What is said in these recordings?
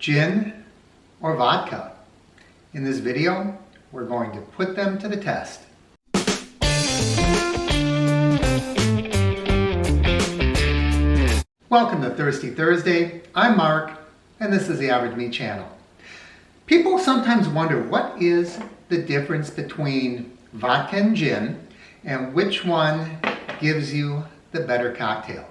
gin or vodka? In this video, we're going to put them to the test. Welcome to Thirsty Thursday. I'm Mark, and this is the Average Me channel. People sometimes wonder what is the difference between vodka and gin, and which one gives you the better cocktail.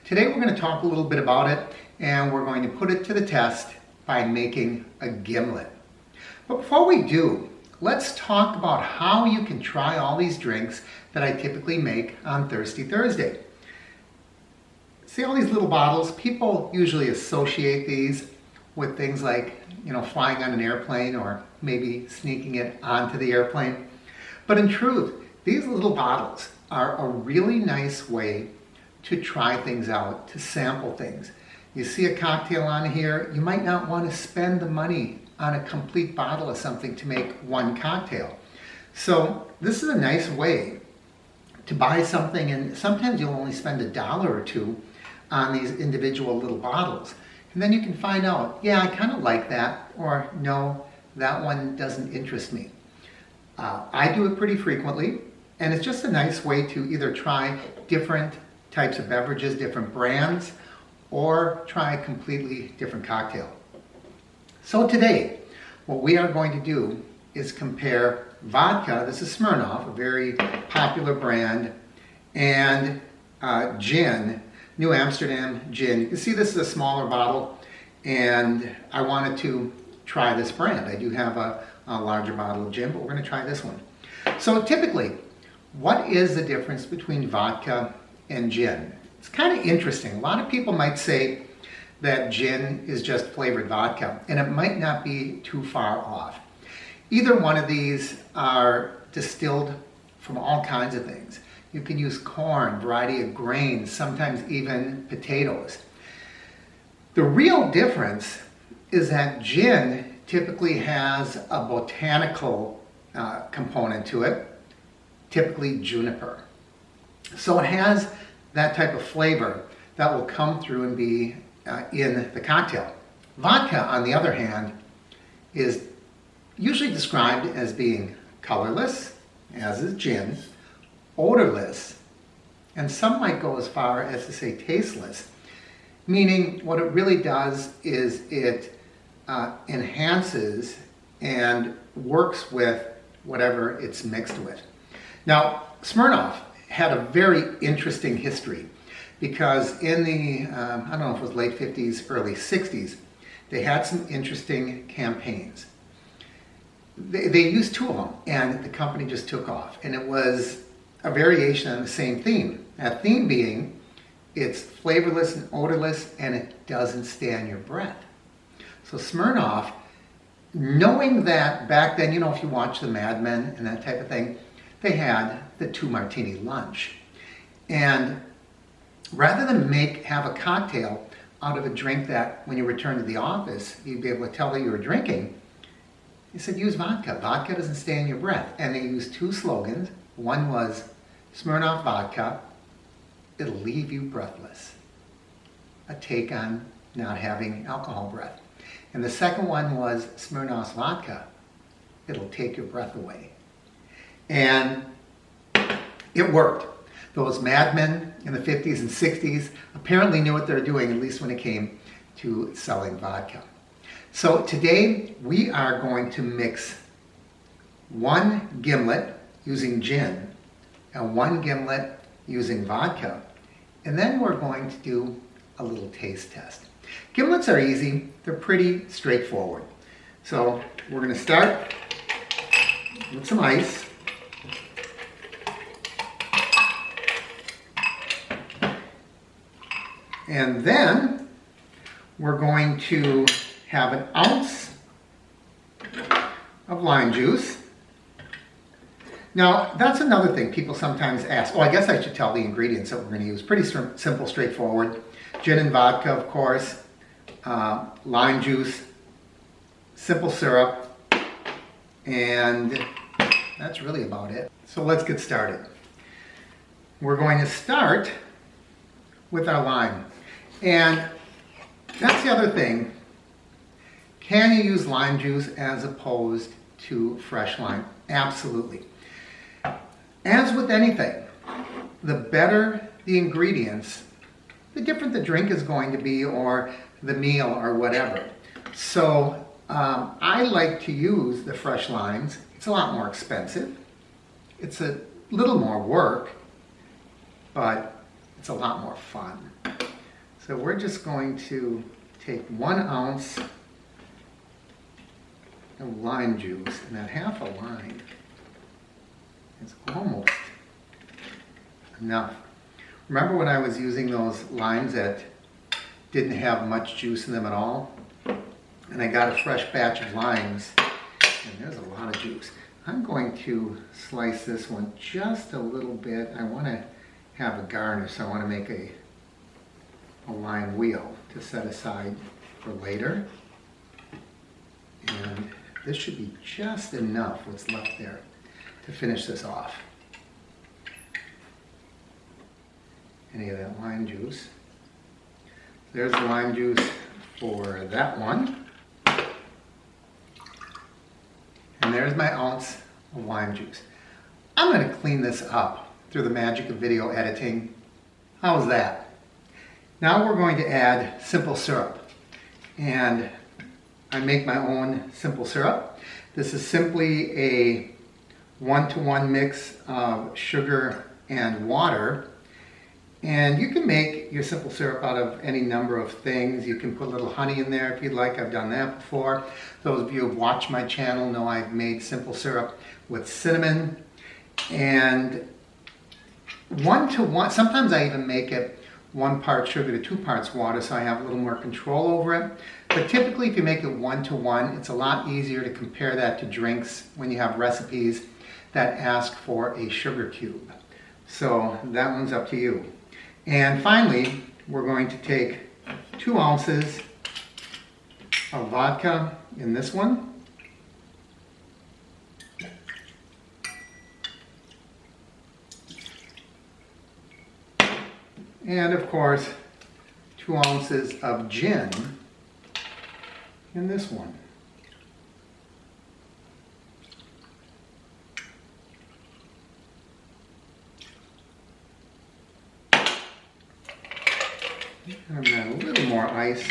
Today we're going to talk a little bit about it, and we're going to put it to the test by making a gimlet. But before we do, let's talk about how you can try all these drinks that I typically make on Thirsty Thursday. See all these little bottles? People usually associate these with things like, flying on an airplane or maybe sneaking it onto the airplane. But in truth, these little bottles are a really nice way to try things out, to sample things. You see a cocktail on here, you might not want to spend the money on a complete bottle of something to make one cocktail. So this is a nice way to buy something, and sometimes you'll only spend $1 or $2 on these individual little bottles. And then you can find out, yeah, I kind of like that, or no, that one doesn't interest me. I do it pretty frequently, and it's just a nice way to either try different types of beverages, different brands, or try a completely different cocktail. So today, what we are going to do is compare vodka, this is Smirnoff, a very popular brand, and gin, New Amsterdam gin. You can see this is a smaller bottle, and I wanted to try this brand. I do have a larger bottle of gin, but we're going to try this one. So typically, what is the difference between vodka and gin? It's kind of interesting. A lot of people might say that gin is just flavored vodka, and it might not be too far off. Either one of these are distilled from all kinds of things. You can use corn, variety of grains, sometimes even potatoes. The real difference is that gin typically has a botanical component to it, typically juniper. So it has that type of flavor that will come through and be in the cocktail. Vodka, on the other hand, is usually described as being colorless, as is gin, odorless, and some might go as far as to say tasteless, meaning what it really does is it enhances and works with whatever it's mixed with. Now, Smirnoff had a very interesting history because in the, I don't know if it was late 50s, early 60s, they had some interesting campaigns. They used two of them, and the company just took off, and it was a variation on the same theme. That theme being, it's flavorless and odorless, and it doesn't stand your breath. So Smirnoff, knowing that back then, if you watch the Mad Men and that type of thing, they had the 2-martini lunch. And rather than have a cocktail out of a drink that when you return to the office, you'd be able to tell that you were drinking, they said use vodka. Vodka doesn't stand your breath. And they used two slogans. One was Smirnoff Vodka, it'll leave you breathless. A take on not having alcohol breath. And the second one was Smirnoff Vodka, it'll take your breath away. And it worked. Those madmen in the 50s and 60s apparently knew what they were doing, at least when it came to selling vodka. So today we are going to mix one gimlet using gin and one gimlet using vodka, and then we're going to do a little taste test. Gimlets are easy, they're pretty straightforward. So we're going to start with some ice. And then we're going to have an ounce of lime juice. Now, that's another thing people sometimes ask. Oh, I guess I should tell the ingredients that we're going to use. Pretty simple, straightforward. Gin and vodka, of course, lime juice, simple syrup, and that's really about it. So let's get started. We're going to start with our lime. And that's the other thing. Can you use lime juice as opposed to fresh lime? Absolutely. As with anything, the better the ingredients, the different the drink is going to be, or the meal, or whatever. So I like to use the fresh limes. It's a lot more expensive. It's a little more work, but it's a lot more fun. So we're just going to take 1 ounce of lime juice, and that half a lime is almost enough. Remember when I was using those limes that didn't have much juice in them at all? And I got a fresh batch of limes, and there's a lot of juice. I'm going to slice this one just a little bit. I want to have a garnish, so I want to make a lime wheel to set aside for later. And this should be just enough, what's left there, to finish this off. Any of that lime juice. There's the lime juice for that one. And there's my ounce of lime juice. I'm going to clean this up through the magic of video editing. How's that? Now we're going to add simple syrup. And I make my own simple syrup. This is simply a 1-to-1 mix of sugar and water. And you can make your simple syrup out of any number of things. You can put a little honey in there if you'd like. I've done that before. Those of you who have watched my channel know I've made simple syrup with cinnamon. And 1-to-1, sometimes I even make it 1 part sugar to 2 parts water, so I have a little more control over it. But typically if you make it 1-to-1, it's a lot easier to compare that to drinks when you have recipes that ask for a sugar cube. So that one's up to you. And finally, we're going to take 2 ounces of vodka in this one. And of course, 2 ounces of gin in this one. And then a little more ice.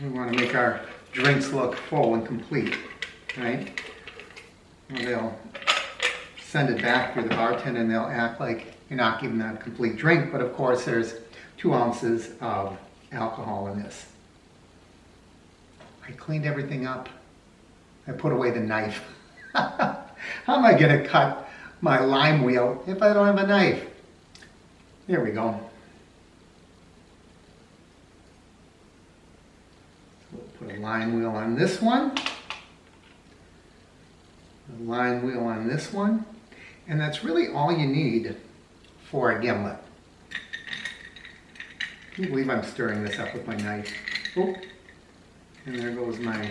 We want to make our drinks look full and complete, right? Well, they'll send it back through the bartender and they'll act like you're not giving them a complete drink, but of course there's 2 ounces of alcohol in this. I cleaned everything up. I put away the knife. How am I going to cut my lime wheel if I don't have a knife? There we go. We'll put a lime wheel on this one. A lime wheel on this one. And that's really all you need for a gimlet. Can you believe I'm stirring this up with my knife? Oh, and there goes my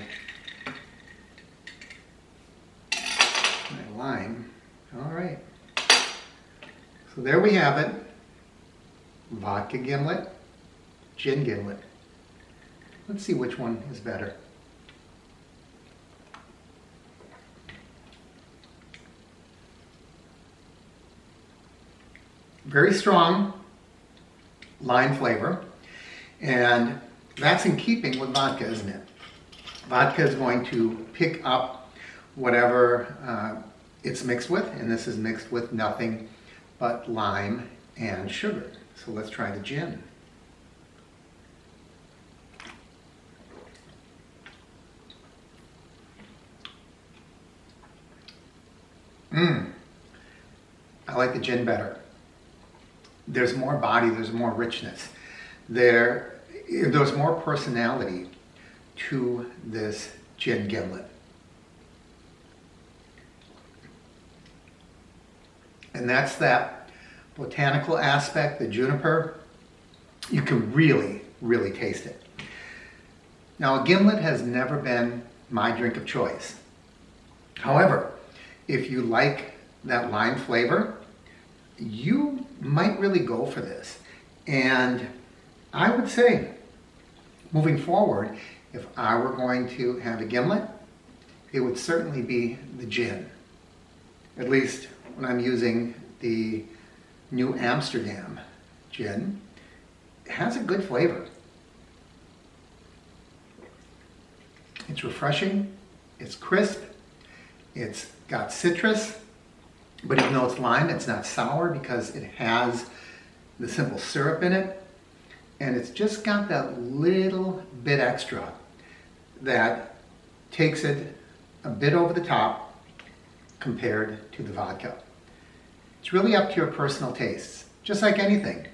lime. All right. So there we have it. Vodka gimlet, gin gimlet. Let's see which one is better. Very strong lime flavor, and that's in keeping with vodka, isn't it? Vodka is going to pick up whatever it's mixed with, and this is mixed with nothing but lime and sugar. So let's try the gin. I like the gin better. There's more body, there's more richness. There's more personality to this gin gimlet. And that's that botanical aspect, the juniper. You can really, really taste it. Now, a gimlet has never been my drink of choice. However, if you like that lime flavor, you might really go for this. And I would say, moving forward, If I were going to have a gimlet, it would certainly be the gin. At least when I'm using the New Amsterdam gin. It has a good flavor. It's refreshing, it's crisp, it's got citrus, but even though it's lime, it's not sour because it has the simple syrup in it. And it's just got that little bit extra that takes it a bit over the top compared to the vodka. It's really up to your personal tastes, just like anything.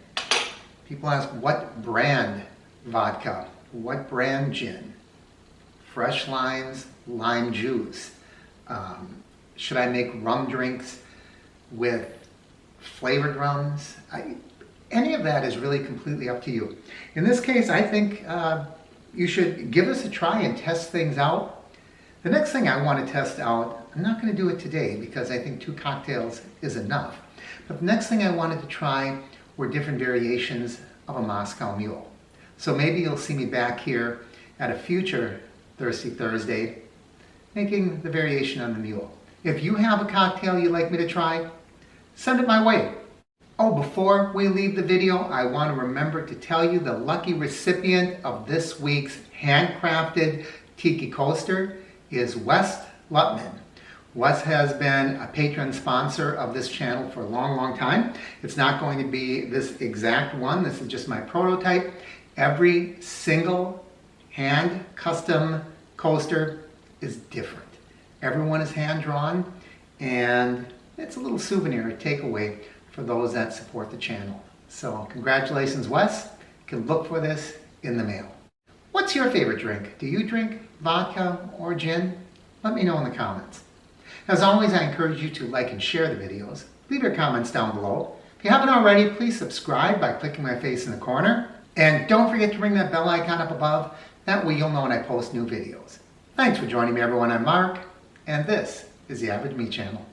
People ask, what brand vodka? What brand gin? Fresh limes, lime juice. Should I make rum drinks with flavored rums? Any of that is really completely up to you. In this case, I think you should give us a try and test things out. The next thing I want to test out, I'm not going to do it today because I think 2 cocktails is enough. But the next thing I wanted to try were different variations of a Moscow Mule. So maybe you'll see me back here at a future Thirsty Thursday making the variation on the mule. If you have a cocktail you'd like me to try, send it my way. Oh, before we leave the video, I want to remember to tell you the lucky recipient of this week's handcrafted tiki coaster is Wes Lutman. Wes has been a patron sponsor of this channel for a long, long time. It's not going to be this exact one. This is just my prototype. Every single hand custom coaster is different. Everyone is hand drawn, and it's a little souvenir, a takeaway for those that support the channel. So congratulations, Wes. You can look for this in the mail. What's your favorite drink? Do you drink vodka or gin? Let me know in the comments. As always, I encourage you to like and share the videos. Leave your comments down below. If you haven't already, please subscribe by clicking my face in the corner. And don't forget to ring that bell icon up above. That way you'll know when I post new videos. Thanks for joining me, everyone. I'm Mark, and this is the Average Me Channel.